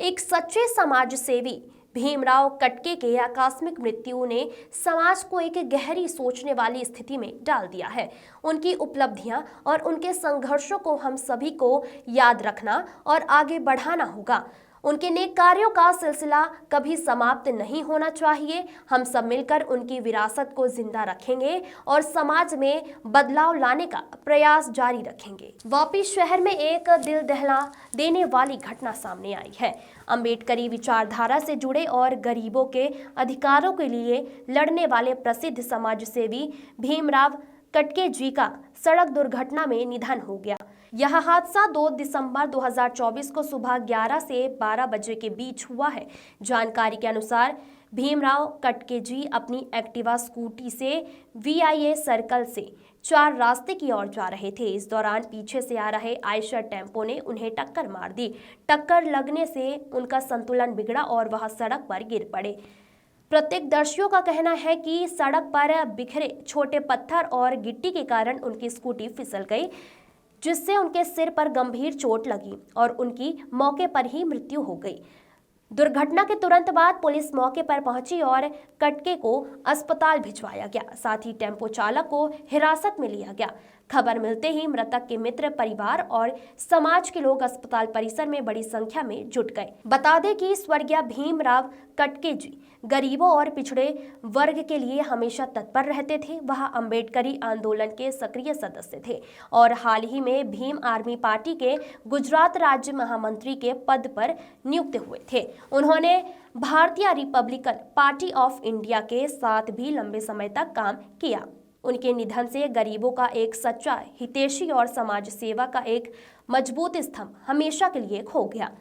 एक सच्चे समाज सेवी भीमराव कटके के आकस्मिक मृत्यु ने समाज को एक गहरी सोचने वाली स्थिति में डाल दिया है। उनकी उपलब्धियां और उनके संघर्षों को हम सभी को याद रखना और आगे बढ़ाना होगा। उनके नेक कार्यों का सिलसिला कभी समाप्त नहीं होना चाहिए। हम सब मिलकर उनकी विरासत को जिंदा रखेंगे और समाज में बदलाव लाने का प्रयास जारी रखेंगे। वापी शहर में एक दिल दहला देने वाली घटना सामने आई है। अंबेडकरी विचारधारा से जुड़े और गरीबों के अधिकारों के लिए लड़ने वाले प्रसिद्ध समाजसेवी भीमराव कटके जी का सड़क दुर्घटना में निधन हो गया। यह हादसा 2 दिसंबर 2024 को सुबह 11 से 12 बजे के बीच हुआ है। जानकारी के अनुसार भीमराव कटके जी अपनी एक्टिवा स्कूटी से VIA सर्कल से 4 रास्ते की ओर जा रहे थे। इस दौरान पीछे से आ रहे आयशर टेम्पो ने उन्हें टक्कर मार दी। टक्कर लगने से उनका संतुलन बिगड़ा और वह सड़क पर गिर पड़े। प्रत्यक्षदर्शियों का कहना है कि सड़क पर बिखरे छोटे पत्थर और गिट्टी के कारण उनकी स्कूटी फिसल गई, जिससे उनके सिर पर गंभीर चोट लगी और उनकी मौके पर ही मृत्यु हो गई। दुर्घटना के तुरंत बाद पुलिस मौके पर पहुंची और कटके को अस्पताल भिजवाया गया। साथ ही टेम्पो चालक को हिरासत में लिया गया। खबर मिलते ही मृतक के मित्र, परिवार और समाज के लोग अस्पताल परिसर में बड़ी संख्या में जुट गए। बता दें कि स्वर्गीय भीमराव कटके जी गरीबों और पिछड़े वर्ग के लिए हमेशा तत्पर रहते थे। वह अंबेडकरी आंदोलन के सक्रिय सदस्य थे और हाल ही में भीम आर्मी पार्टी के गुजरात राज्य महामंत्री के पद पर नियुक्त हुए थे। उन्होंने भारतीय रिपब्लिकन पार्टी ऑफ इंडिया के साथ भी लंबे समय तक काम किया। उनके निधन से गरीबों का एक सच्चा हितैषी और समाज सेवा का एक मजबूत स्तंभ हमेशा के लिए खो गया।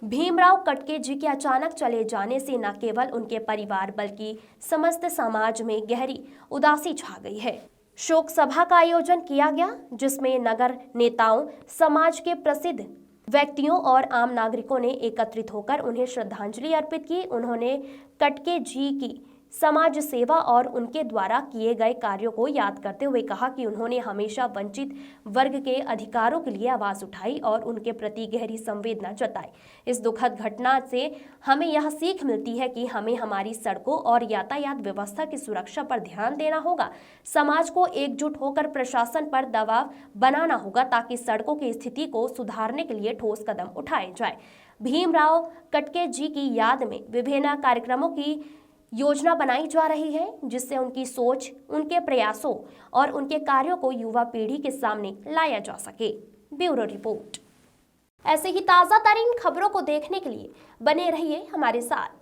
भीमराव कटके जी के अचानक चले जाने से न केवल उनके परिवार बल्कि समस्त समाज में गहरी उदासी छा गई है। शोक सभा का आयोजन किया गया, जिसमें नगर नेताओं, समाज के प्रसिद्ध व्यक्तियों और आम नागरिकों ने एकत्रित होकर उन्हें श्रद्धांजलि अर्पित की। उन्होंने कटके जी की समाज सेवा और उनके द्वारा किए गए कार्यों को याद करते हुए कहा कि उन्होंने हमेशा वंचित वर्ग के अधिकारों के लिए आवाज उठाई और उनके प्रति गहरी संवेदना जताई। इस दुखद घटना से हमें यह सीख मिलती है कि हमें हमारी सड़कों और यातायात व्यवस्था की सुरक्षा पर ध्यान देना होगा। समाज को एकजुट होकर प्रशासन पर दबाव बनाना होगा ताकि सड़कों की स्थिति को सुधारने के लिए ठोस कदम उठाए जाए। भीमराव कटके जी की याद में विभिन्न कार्यक्रमों की योजना बनाई जा रही है, जिससे उनकी सोच, उनके प्रयासों और उनके कार्यों को युवा पीढ़ी के सामने लाया जा सके। Bureau report. ऐसे ही ताज़ा तरीन खबरों को देखने के लिए बने रहिए हमारे साथ।